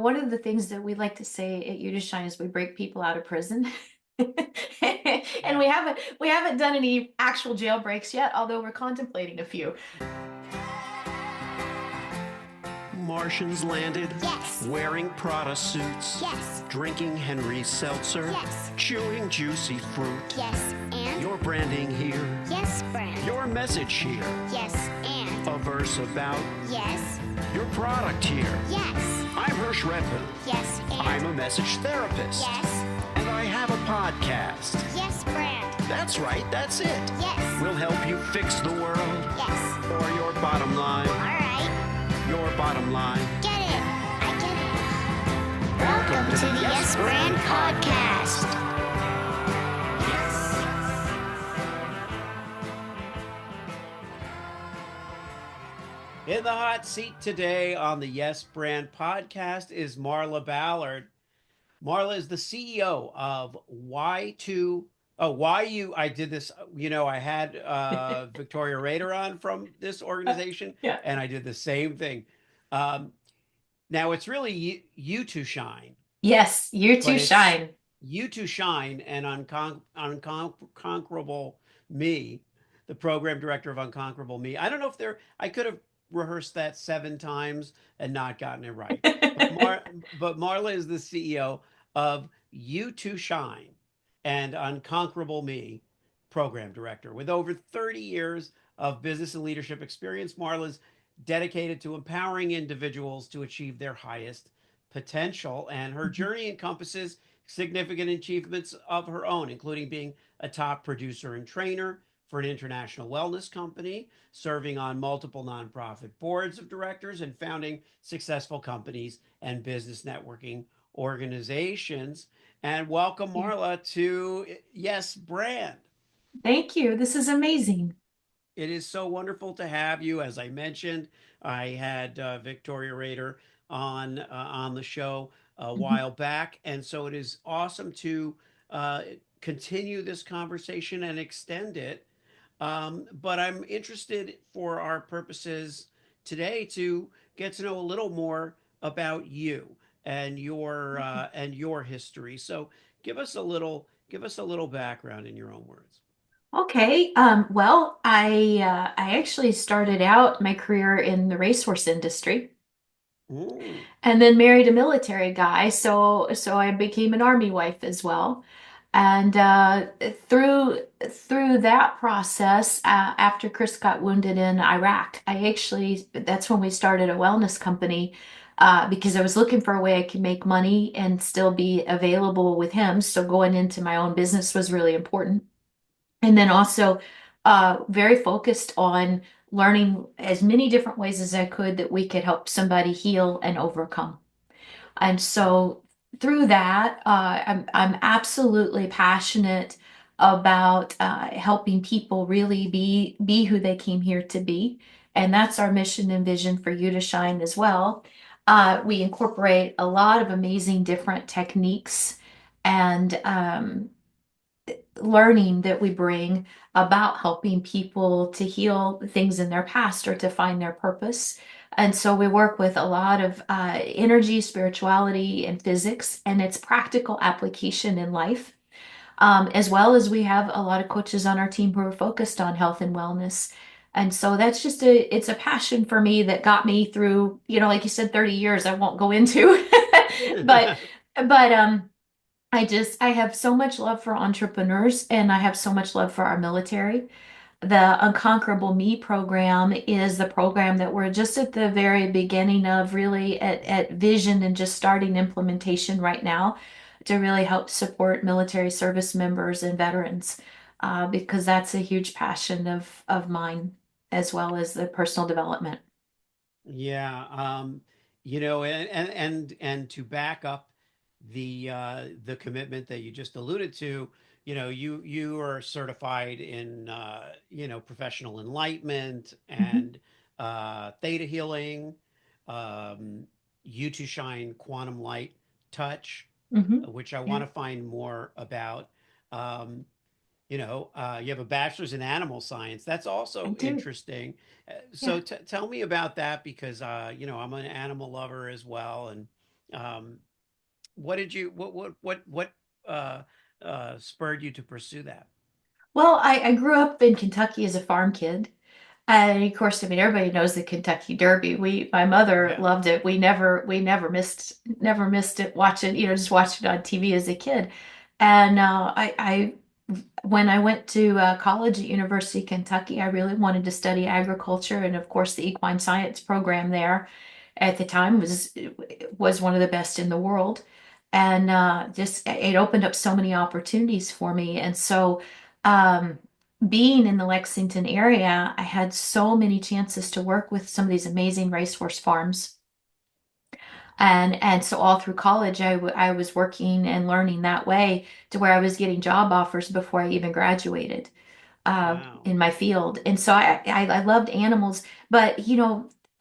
one of the things that we like to say at YU2SHINE is we break people out of prison. And Yeah. we haven't done any actual jailbreaks yet, although we're contemplating a few. Martians landed. Yes. Wearing Prada suits. Yes. Drinking Henry Seltzer. Yes. Chewing juicy fruit. Yes, and? Your branding here. Yes, brand. Your message here. Yes, and? A verse about Yes. your product here. Yes. I'm Hirsch Redmond. Yes, and? I'm a message therapist. Yes. And I have a podcast. Yes, brand. That's right, that's it. Yes. We'll help you fix the world. Yes. Or your bottom line. All right. Your bottom line. Get it. I get it. Welcome to the Yes Brand Podcast. In the hot seat today on the Yes Brand podcast is Marla Ballard. Marla is the CEO of YU. I did this, I had Victoria Rader on from this organization, Yeah. and I did the same thing. Now it's really YU2SHINE, Yes, you but too it's shine. YU2SHINE and Unconquerable Me, the program director of Unconquerable Me. I don't know if I could have rehearsed that 7 times and not gotten it right. But Marla is the CEO of YU2SHINE and Unconquerable Me, program director. With over 30 years of business and leadership experience, Marla's dedicated to empowering individuals to achieve their highest potential. And her journey encompasses significant achievements of her own, including being a top producer and trainer for an international wellness company, serving on multiple nonprofit boards of directors, and founding successful companies and business networking organizations. And welcome, Yeah. Marla, to Yes Brand. Thank you. This is amazing. It is so wonderful to have you. As I mentioned, I had Victoria Rader on the show a Mhm. while back, and so it is awesome to uh, continue this conversation and extend it. But I'm interested for our purposes today to get to know a little more about you and your history. So give us a little background in your own words. Okay. Well, I actually started out my career in the racehorse industry Mm. and then married a military guy, so I became an army wife as well. And through that process, after Chris got wounded in Iraq, that's when we started a wellness company, because I was looking for a way I could make money and still be available with him. So going into my own business was really important. And then also very focused on learning as many different ways as I could that we could help somebody heal and overcome. And so through that, I'm absolutely passionate about helping people really be who they came here to be. And that's our mission and vision for YU2SHINE as well. We incorporate a lot of amazing different techniques and learning that we bring about helping people to heal things in their past or to find their purpose. And so we work with a lot of energy, spirituality, and physics, and its practical application in life. As well as we have a lot of coaches on our team who are focused on health and wellness. And so that's it's a passion for me that got me through, like you said, 30 years I won't go into. But but I have so much love for entrepreneurs and I have so much love for our military. The Unconquerable Me program is the program that we're just at the very beginning of, really at vision and just starting implementation right now to really help support military service members and veterans, because that's a huge passion of mine, as well as the personal development. Yeah, and to back up the commitment that you just alluded to, you are certified in professional enlightenment Mhm. and theta healing, U2Shine Quantum Light Touch, Mhm. which I Yeah, want to find more about. Um, you have a bachelor's in animal science. That's I also do. interesting. So Yeah. tell me about that because, I'm an animal lover as well. And Um, what did you what spurred you to pursue that? Well, I grew up in Kentucky as a farm kid. And of course, I mean, everybody knows the Kentucky Derby. My mother Yeah. loved it. Never missed it watching, just watching it on TV as a kid. And when I went to college at University of Kentucky, I really wanted to study agriculture, and of course, the equine science program there at the time was one of the best in the world, and just it opened up so many opportunities for me. And so, um, being in the Lexington area, I had so many chances to work with some of these amazing racehorse farms. And so all through college, I was working and learning that way to where I was getting job offers before I even graduated Wow. in my field. And so I loved animals, but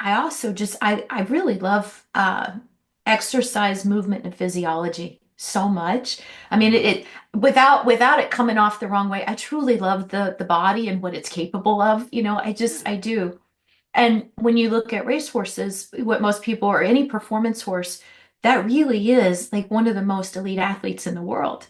I also I really love exercise, movement, and physiology so much. I mean, Hmm. without it coming off the wrong way, I truly love the body and what it's capable of. Yeah. I do. And when you look at racehorses, what most people or any performance horse, that really is like one of the most elite athletes in the world.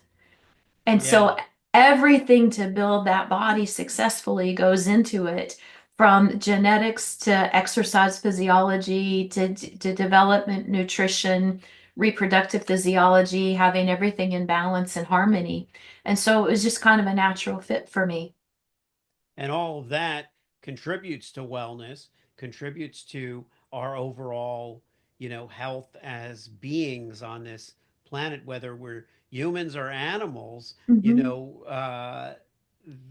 And so Yeah. everything to build that body successfully goes into it, from genetics to exercise physiology to development, nutrition, reproductive physiology, having everything in balance and harmony. And so it was just kind of a natural fit for me. And all of that contributes to wellness, contributes to our overall, health as beings on this planet, whether we're humans or animals. you Hmm. know uh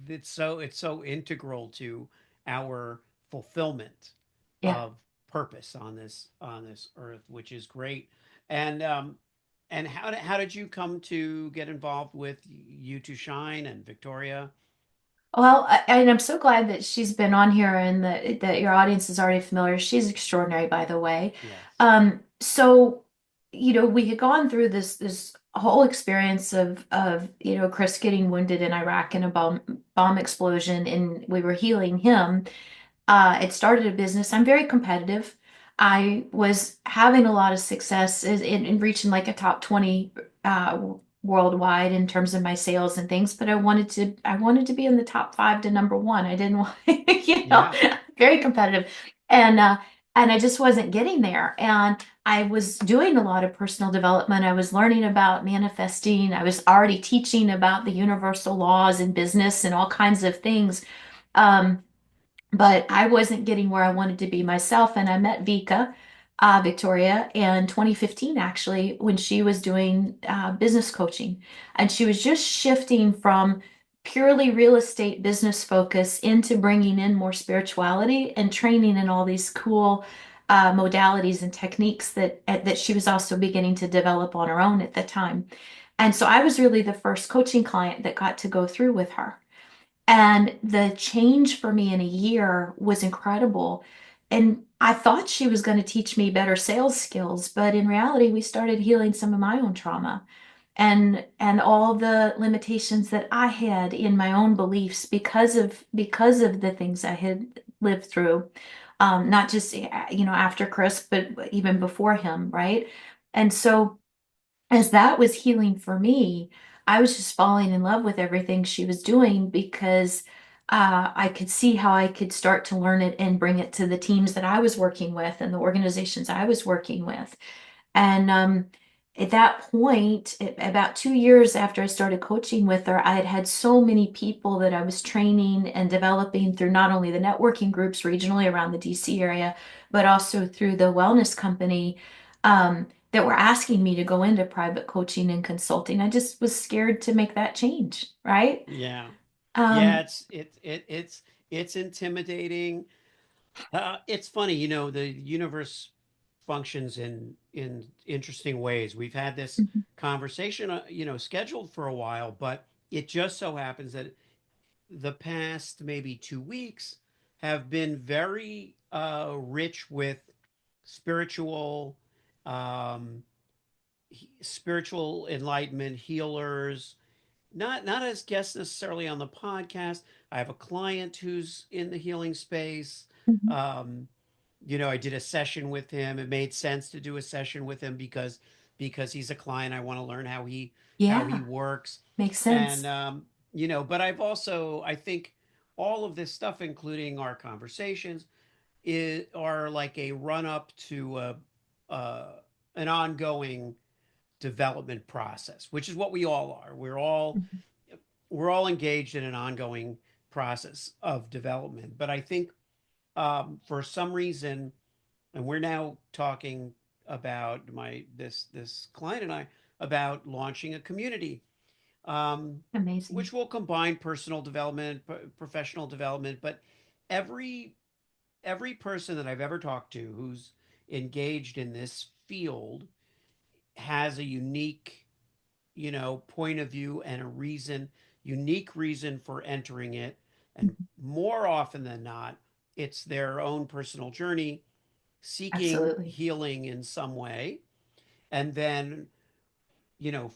it's so integral to our fulfillment Yeah. of purpose on this earth, which is great. And how did you come to get involved with You2Shine and Victoria? Well, and I'm so glad that she's been on here and that your audience is already familiar. She's extraordinary, by the way. Yes. So, we had gone through this whole experience of Chris getting wounded in Iraq in a bomb explosion, and we were healing him. It started a business. I'm very competitive. I was having a lot of success in reaching like a top 20 worldwide in terms of my sales and things, but I wanted to be in the top five to number one. I didn't want, Yeah. very competitive. And I just wasn't getting there. And I was doing a lot of personal development. I was learning about manifesting. I was already teaching about the universal laws in business and all kinds of things. Um, but I wasn't getting where I wanted to be myself. And I met Victoria, in 2015, actually, when she was doing business coaching. And she was just shifting from purely real estate business focus into bringing in more spirituality and training in all these cool modalities and techniques that she was also beginning to develop on her own at the time. And so I was really the first coaching client that got to go through with her. And the change for me in a year was incredible. And I thought she was going to teach me better sales skills, but in reality, we started healing some of my own trauma and all the limitations that I had in my own beliefs because of the things I had lived through. Not just after Chris, but even before him, right? And so as that was healing for me, I was just falling in love with everything she was doing because I could see how I could start to learn it and bring it to the teams that I was working with and the organizations I was working with. And at that point, about 2 years after I started coaching with her, I had had so many people that I was training and developing through not only the networking groups regionally around the DC area, but also through the wellness company, that were asking me to go into private coaching and consulting. I just was scared to make that change, right? Yeah. Yeah, Um, it's intimidating. It's funny, the universe functions in interesting ways. We've had this mhm, conversation, scheduled for a while, but it just so happens that the past maybe 2 weeks have been very rich with spiritual, um, spiritual enlightenment healers, not as guests necessarily on the podcast. I have a client who's in the healing space. mhm, Um, I did a session with him. It made sense to do a session with him because because he's a client. I want to learn how he Yeah, works. makes And sense. but I've also, I think all of this stuff, including our conversations, are like a run up to uh, an ongoing development process, which is what we all are. Mhm. We're all engaged in an ongoing process of development. But I think for some reason, and we're now talking about this client and I about launching a community, um, Amazing. which will combine personal development, professional development, but every every person that I've ever talked to who's engaged in this field has a unique, point of view and unique reason for entering it. And Mhm. more often than not, it's their own personal journey seeking Absolutely. healing in some way, and then,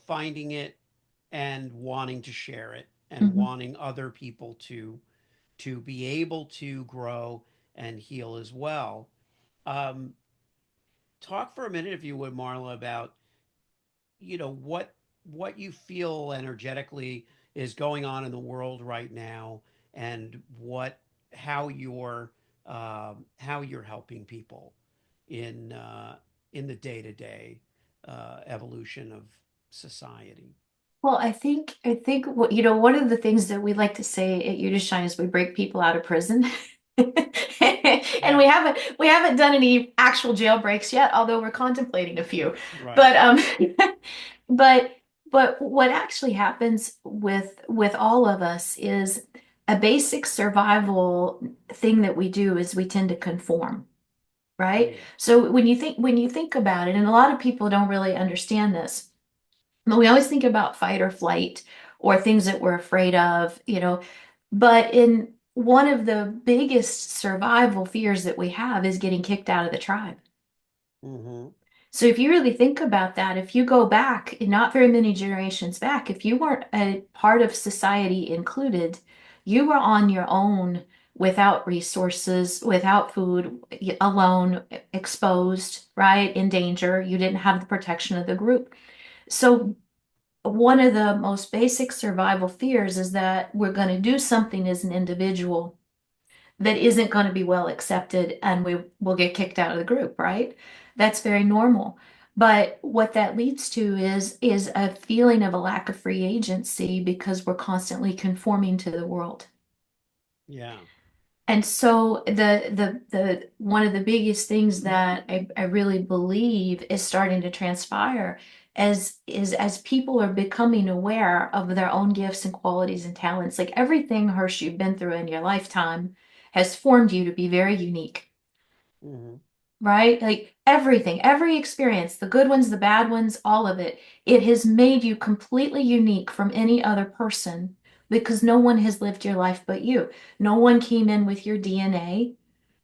finding it and wanting to share it and Mhm. wanting other people to be able to grow and heal as well. Um, Talk for a minute, if you would, Marla, about what you feel energetically is going on in the world right now, and what how you're helping people in in the day to day evolution of society. Well, I think what one of the things that we like to say at You2Shine is we break people out of prison. And Yeah, we haven't done any actual jailbreaks yet, although we're contemplating a few. right. But but what actually happens with all of us is a basic survival thing that we do is we tend to conform, right? Yeah. So when you think about it, and a lot of people don't really understand this, but we always think about fight or flight or things that we're afraid of. But in one of the biggest survival fears that we have is getting kicked out of the tribe. Mm-hmm. So if you really think about that, if you go back, not very many generations back, if you weren't a part of society included, you were on your own without resources, without food, alone, exposed, right? In danger. You didn't have the protection of the group. So one of the most basic survival fears is that we're going to do something as an individual that isn't going to be well accepted and we will get kicked out of the group, right? That's very normal. But what that leads to is a feeling of a lack of free agency because we're constantly conforming to the world. Yeah. And so the one of the biggest things that I really believe is starting to transpire as people are becoming aware of their own gifts and qualities and talents, like everything, Hirsch, you've been through in your lifetime has formed you to be very unique, Mm-hmm. right? Like everything, every experience, the good ones, the bad ones, all of it, it has made you completely unique from any other person because no one has lived your life but you. No one came in with your DNA,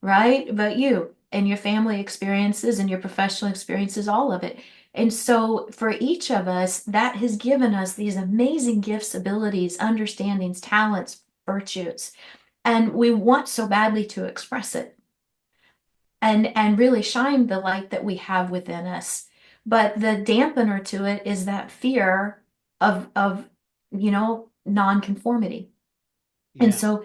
right? But you and your family experiences and your professional experiences, all of it. And so for each of us, that has given us these amazing gifts, abilities, understandings, talents, virtues. And we want so badly to express it and really shine the light that we have within us. But the dampener to it is that fear of nonconformity. And Yeah.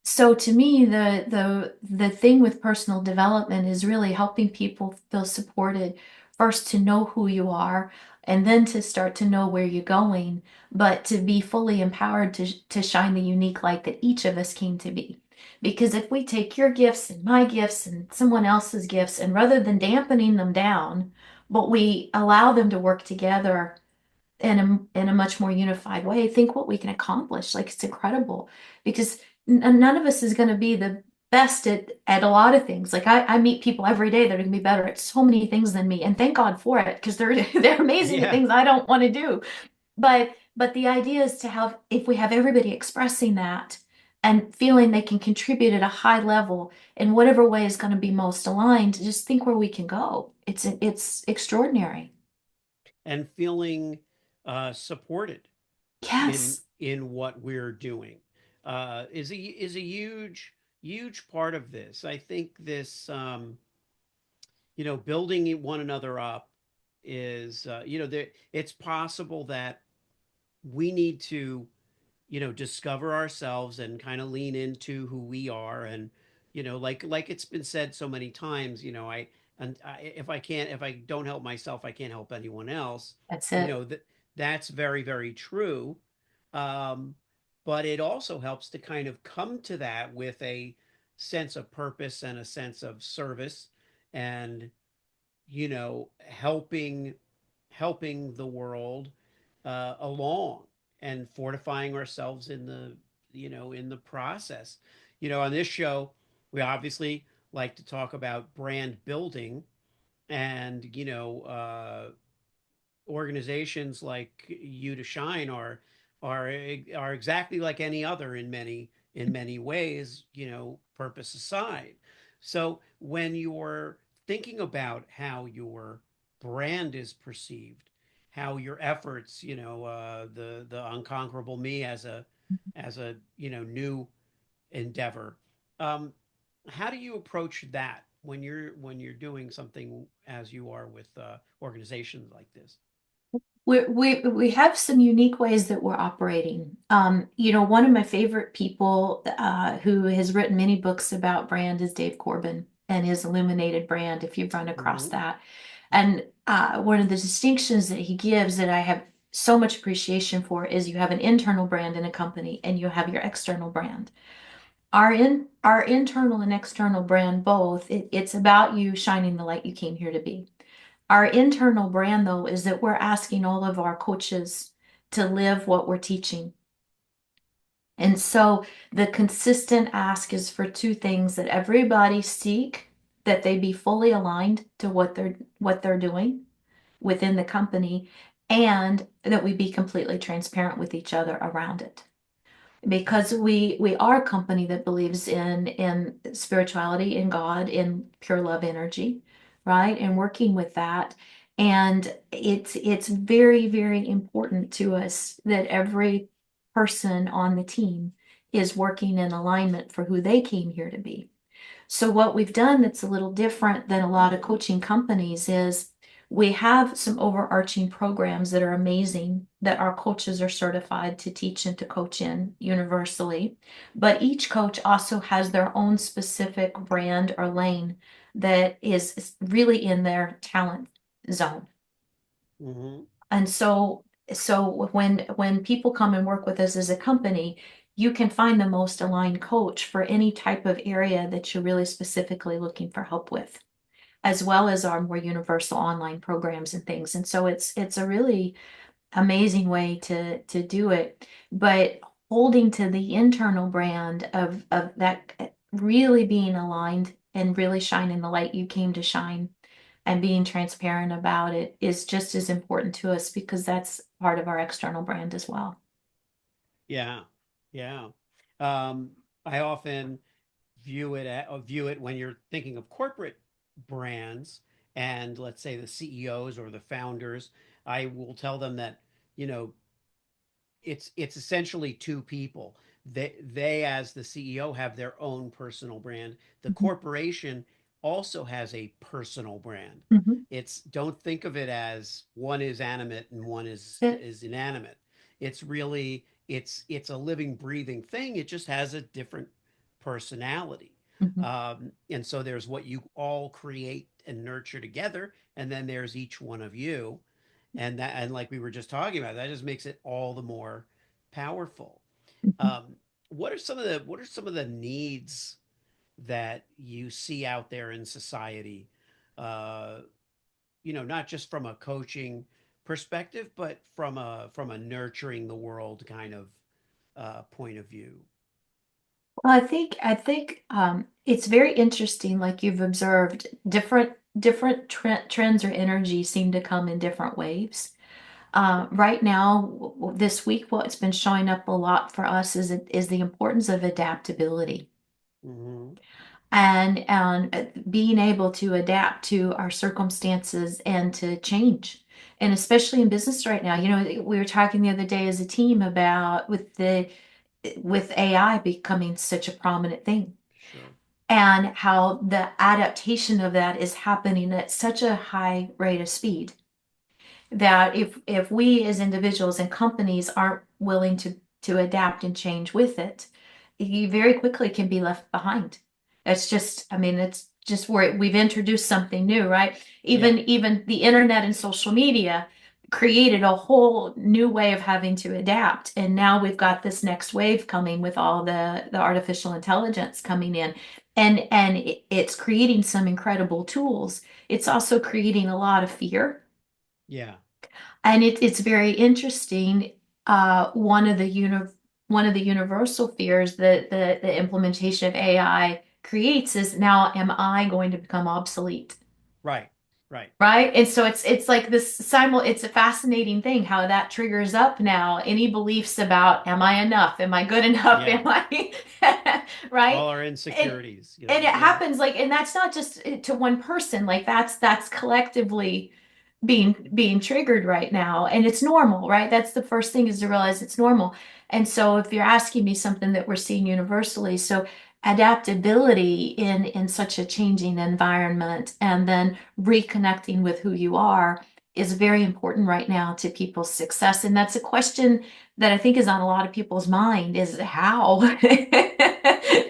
so to me, the thing with personal development is really helping people feel supported, first to know who you are, and then to start to know where you're going, but to be fully empowered to shine the unique light that each of us came to be. Because if we take your gifts and my gifts and someone else's gifts, and rather than dampening them down, but we allow them to work together in a much more unified way, think what we can accomplish. Like it's incredible because none of us is going to be the best at a lot of things. Like I meet people every day that are going to be better at so many things than me, and thank God for it because they're they're amazing at Yeah. things I don't want to do. But the idea is to have if we have everybody expressing that and feeling they can contribute at a high level in whatever way is going to be most aligned, just think where we can go. It's extraordinary. And feeling supported Yes. in what we're doing is a huge part of this. I think this building one another up is, it's possible that we need to, discover ourselves and kind of lean into who we are. And, like it's been said so many times, if I don't help myself, I can't help anyone else. That's You it. know, that that's very, very true. Um, but it also helps to kind of come to that with a sense of purpose and a sense of service and, helping the world along and fortifying ourselves in the process. On this show, we obviously like to talk about brand building and organizations like You2Shine are are exactly like any other in many ways, purpose aside. So when you're thinking about how your brand is perceived, how your efforts, the unconquerable me as a new endeavor, um, how do you approach that when you're doing something as you are with organizations like this? We have some unique ways that we're operating. One of my favorite people who has written many books about brand is Dave Corbin and his Illuminated brand, if you've run across Hmm. that. And one of the distinctions that he gives that I have so much appreciation for is you have an internal brand in a company and you have your external brand. Our internal and external brand both, it's about you shining the light you came here to be. Our internal brand, though, is that we're asking all of our coaches to live what we're teaching. And so the consistent ask is for two things that everybody seek that they be fully aligned to what they're doing within the company and that we be completely transparent with each other around it because we are a company that believes in spirituality, in God, in pure love energy, right? And working with that. And it's very, very important to us that every person on the team is working in alignment for who they came here to be. So what we've done that's a little different than a lot of coaching companies is we have some overarching programs that are amazing that our coaches are certified to teach and to coach in universally. But each coach also has their own specific brand or lane that is really in their talent zone. Hmm. And so when people come and work with us as a company, you can find the most aligned coach for any type of area that you're really specifically looking for help with, as well as our more universal online programs and things. And so it's a really amazing way to do it. But holding to the internal brand of that really being aligned and really shining the light you came to shine and being transparent about it is just as important to us because that's part of our external brand as well. Yeah, yeah. Um, I often view it when you're thinking of corporate brands and let's say the CEOs or the founders. I will tell them that you know it's essentially two people. They as the CEO have their own personal brand. The Mhm. corporation also has a personal brand. Mhm. It's don't think of it as one is animate and one is That's it. is inanimate. It's really it's a living, breathing thing. It just has a different personality. Mhm. And so there's what you all create and nurture together, and then there's each one of you and like we were just talking about, that just makes it all the more powerful. Mhm. Um, what are some of the needs that you see out there in society? Uh, not just from a coaching perspective, but from a nurturing the world kind of point of view. Well, I think it's very interesting, like you've observed, different trends or energy seem to come in different waves. Right now, this week, what's been showing up a lot for us is the importance of adaptability Hmm. and being able to adapt to our circumstances and to change. And especially in business right now, we were talking the other day as a team about with AI becoming such a prominent thing Sure. and how the adaptation of that is happening at such a high rate of speed. that if we as individuals and companies aren't willing to adapt and change with it, you very quickly can be left behind. It's just, I mean, it's just where we've introduced something new, right? Yeah. Even the internet and social media created a whole new way of having to adapt. And now we've got this next wave coming with all the artificial intelligence coming in. And it's creating some incredible tools. It's also creating a lot of fear. Yeah. And it's very interesting. One of the universal fears that the implementation of AI creates is, now am I going to become obsolete? Right. Right. Right. And so it's like it's a fascinating thing how that triggers up now any beliefs about, am I enough? Am I good enough? Yeah. Am I right? All our And insecurities, and it Yeah. happens like, and that's not just to one person, like that's collectively being triggered right now, and it's normal, right? That's the first thing, is to realize it's normal. And so if you're asking me something that we're seeing universally, so adaptability in such a changing environment, and then reconnecting with who you are, is very important right now to people's success. And that's a question that I think is on a lot of people's mind, is how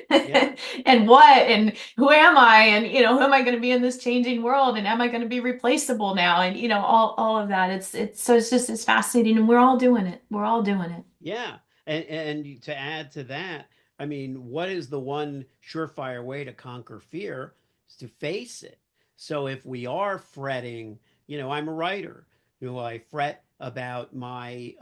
Yeah. and what, and who am I, and who am I going to be in this changing world, and am I going to be replaceable now, and all of that. It's fascinating, and we're all doing it. We're all doing it. Yeah. And to add to that, I mean, what is the one surefire way to conquer fear? Is to face it. So if we are fretting, I'm a writer, I fret about my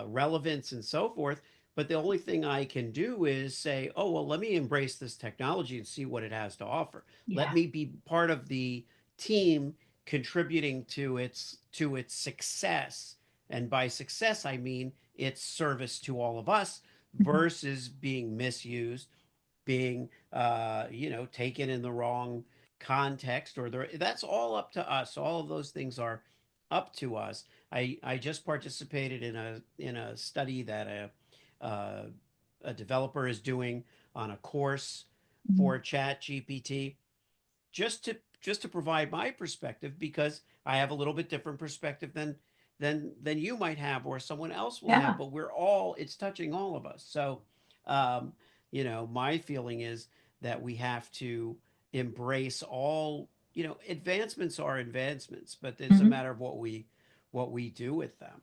relevance and so forth. But the only thing I can do is say, oh, well, let me embrace this technology and see what it has to offer. Let Yeah. me be part of the team contributing to its success. And by success, I mean its service to all of us Mhm. versus being misused, being taken in the wrong context, or that's all up to us. All of those things are up to us. I just participated in a study that a developer is doing on a course Mhm. for Chat GPT, just to provide my perspective, because I have a little bit different perspective than you might have, or someone else will have, Yeah. but it's touching all of us. So um, my feeling is that we have to embrace all, advancements are advancements, but it's a Hmm. matter of what we do with them.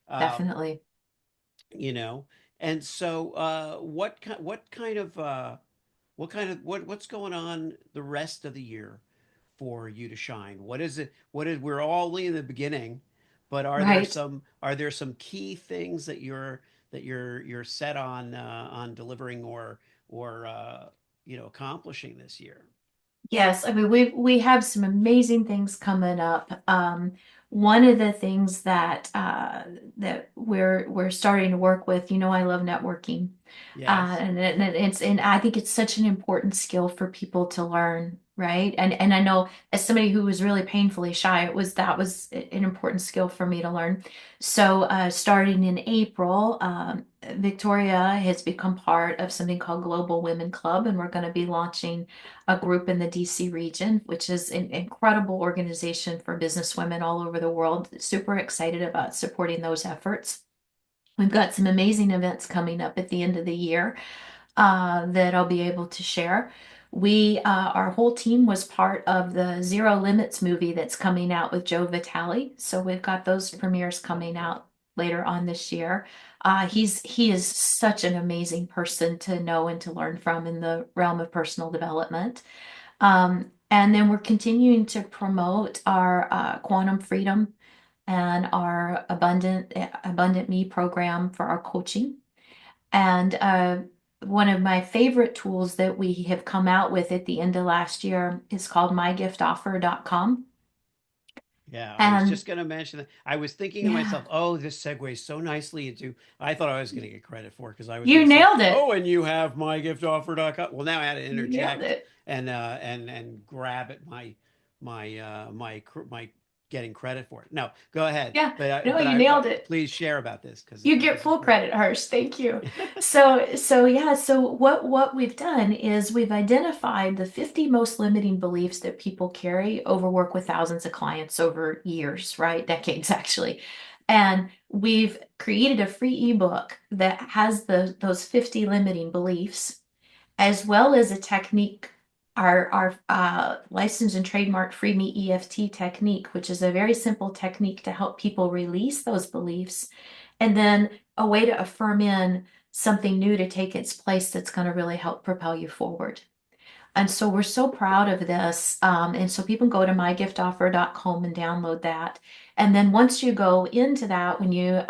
um, Definitely. you know and so what's going on the rest of the year for you to shine? What is it? We're all only in the beginning, but Right. are there some key things that you're set on delivering, or accomplishing this year? Yes, I mean we have some amazing things coming up. One of the things that we're starting to work with, Yes. I love networking, Yes. and I think it's such an important skill for people to learn, right? And I know, as somebody who was really painfully shy, that was an important skill for me to learn. So starting in April, Victoria has become part of something called Global Women Club, and we're going to be launching a group in the DC region, which is an incredible organization for business women all over the world. Super excited about supporting those efforts. We've got some amazing events coming up at the end of the year that I'll be able to share. Our whole team was part of the Zero Limits movie that's coming out with Joe Vitale. So we've got those premieres coming out later on this year. He is such an amazing person to know and to learn from in the realm of personal development. And then we're continuing to promote our quantum freedom and our abundant me program for our coaching. And one of my favorite tools that we have come out with at the end of last year is called mygiftoffer.com. Yeah, I was And just going to mention that. I was thinking to yeah, myself, oh, this segues so nicely into. I thought I was going to get credit for it, because I was going you to say, nailed it. oh, and you have mygiftoffer.com. Well, now I had to You nailed interject it. and grab at my getting credit for it. No, go ahead. Yeah, no, But you I nailed it. please share about this because You get this is full great. credit, Harsh. Thank you. So yeah, so what we've done is we've identified the 50 most limiting beliefs that people carry over work with thousands of clients over years, right? Decades actually. And we've created a free ebook that has those 50 limiting beliefs as well as a technique, our licensed and trademark free me EFT technique, which is a very simple technique to help people release those beliefs, and then a way to affirm in something new to take its place that's going to really help propel you forward. And so we're so proud of this. And so people go to mygiftoffer.com and download that. And then once you go into that, when you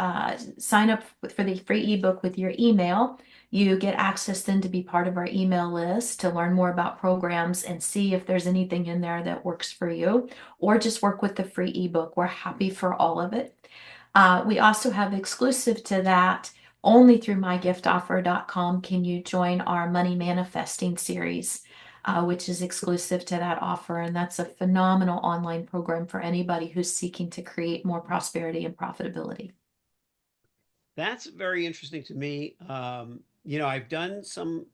sign up for the free ebook with your email, you get access then to be part of our email list to learn more about programs and see if there's anything in there that works for you, or just work with the free ebook. We're happy for all of it. We also have exclusive to that, only through mygiftoffer.com can you join our money manifesting series, which is exclusive to that offer. And that's a phenomenal online program for anybody who's seeking to create more prosperity and profitability. That's very interesting to me. I've done some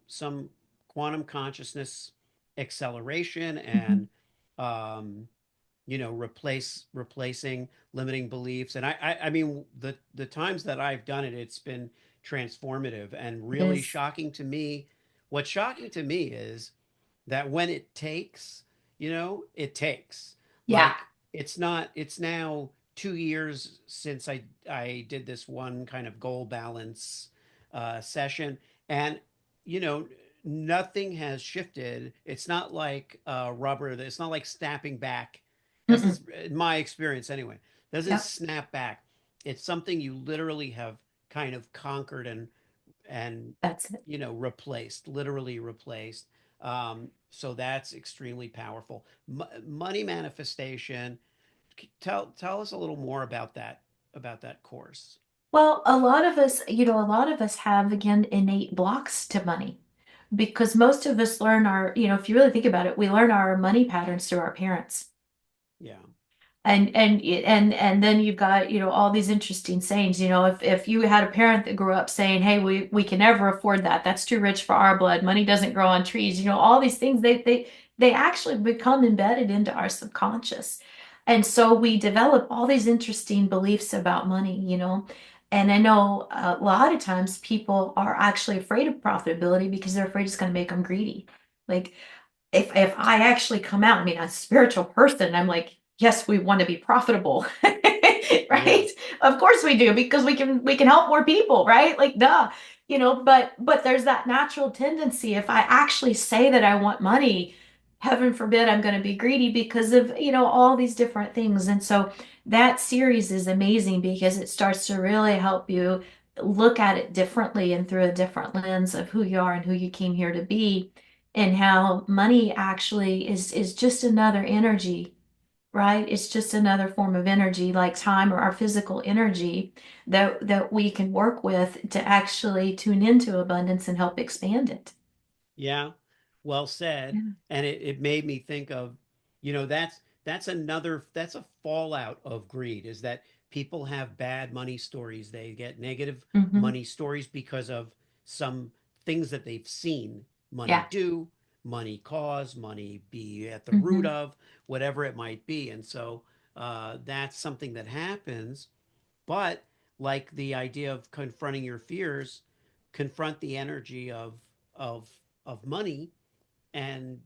quantum consciousness acceleration Mhm. and um, replacing limiting beliefs. And I mean the times that I've done it, it's been transformative and It really is. shocking to me. What's shocking to me is that when it takes, it takes. Yeah. Like it's now 2 years since I did this one kind of goal balance session, and you know nothing has shifted. It's not like rubber. It's not like snapping back. Mm-mm. Doesn't, in my experience anyway, doesn't Yep. snap back. It's something you literally have kind of conquered and That's it. replaced, literally replaced. So that's extremely powerful. Money manifestation. Tell us a little more about that course. Well, a lot of us have, again, innate blocks to money because most of us learn if you really think about it, we learn our money patterns through our parents. Yeah. And then you've got all these interesting sayings. If you had a parent that grew up saying, hey, we can never afford that, that's too rich for our blood, money doesn't grow on trees, all these things, they actually become embedded into our subconscious. And so we develop all these interesting beliefs about money. And I know a lot of times people are actually afraid of profitability because they're afraid it's going to make them greedy. Like, if I actually come out, I mean, as a spiritual person, I'm like, yes, we want to be profitable, Yeah. right? Of course we do, because we can help more people, right? Like, duh, but there's that natural tendency. If I actually say that I want money, heaven forbid I'm going to be greedy because of, all these different things. And so that series is amazing because it starts to really help you look at it differently and through a different lens of who you are and who you came here to be, and how money actually is just another energy, right? It's just another form of energy, like time or our physical energy, that we can work with to actually tune into abundance and help expand it. Yeah, well said. Yeah. And it made me think of, that's a fallout of greed, is that people have bad money stories. They get negative Hmm. money stories because of some things that they've seen money Yeah. do, money cause, money be at the root Hmm. of, whatever it might be. And so that's something that happens. But like the idea of confronting your fears, confront the energy of money and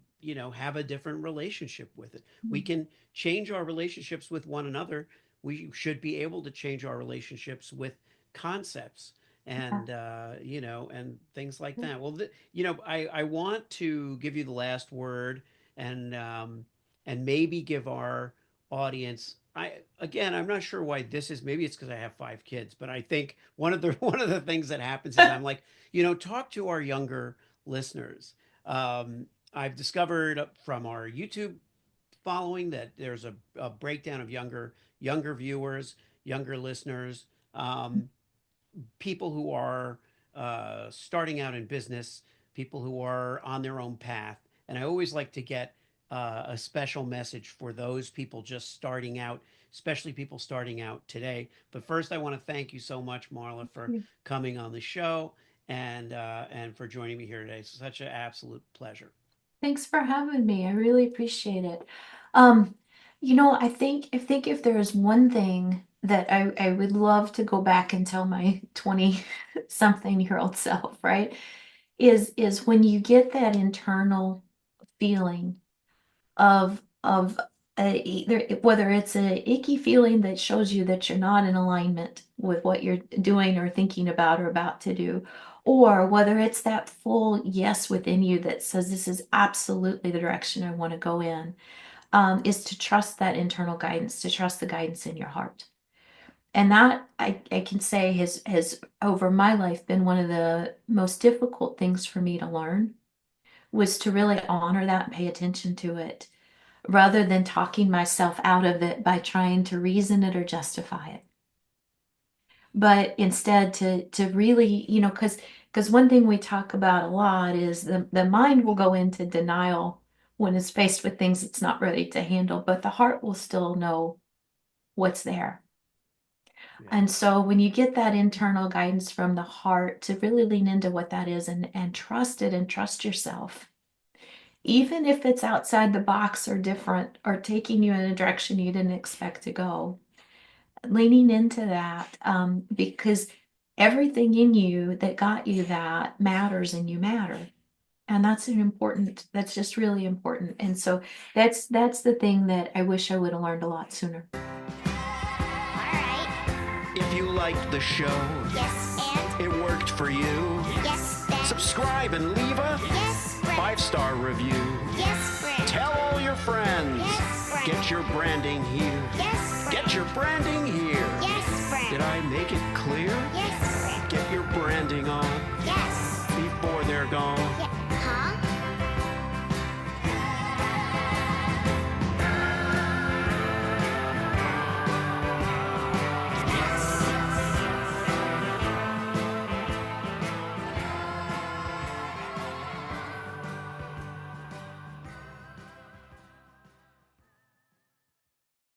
have a different relationship with it. We can change our relationships with one another. We should be able to change our relationships with concepts and things like that. Well, I want to give you the last word and maybe give our audience. I'm not sure why this is. Maybe it's because I have 5 kids, but I think one of the things that happens is I'm like, talk to our younger listeners. I've discovered from our YouTube following that there's a breakdown of younger viewers, younger listeners, people who are starting out in business, people who are on their own path. And I always like to get a special message for those people just starting out, especially people starting out today. But first, I want to thank you so much, Marla, for coming on the show and for joining me here today. It's such an absolute pleasure. Thanks for having me. I really appreciate it. Um, I think if there is one thing that I would love to go back and tell my 20 something year old self, right? Is when you get that internal feeling of either whether it's a icky feeling that shows you that you're not in alignment with what you're doing or thinking about or about to do, or whether it's that full yes within you that says this is absolutely the direction I want to go in, is to trust that internal guidance, to trust the guidance in your heart. And that I can say has over my life been one of the most difficult things for me to learn, was to really honor that and pay attention to it rather than talking myself out of it by trying to reason it or justify it. But instead to really, because one thing we talk about a lot is the mind will go into denial when it's faced with things it's not ready to handle, but the heart will still know what's there. Yeah. And so when you get that internal guidance from the heart, to really lean into what that is and trust it and trust yourself, even if it's outside the box or different or taking you in a direction you didn't expect to go, leaning into that, because everything in you that got you that matters and you matter. And that's just really important. And so that's the thing that I wish I would have learned a lot sooner. Alright. If you liked the show, Yes, and? it worked for you, Yes, then? subscribe and leave a Yes, friend. 5-star review. Yes, friend. Tell all your friends. Yes, friend. Get your branding here. Yes, friend. Get your branding here. Yes, friend. Did I make it clear? Yes, friend. Get your branding on Yes. before they're gone. Yes.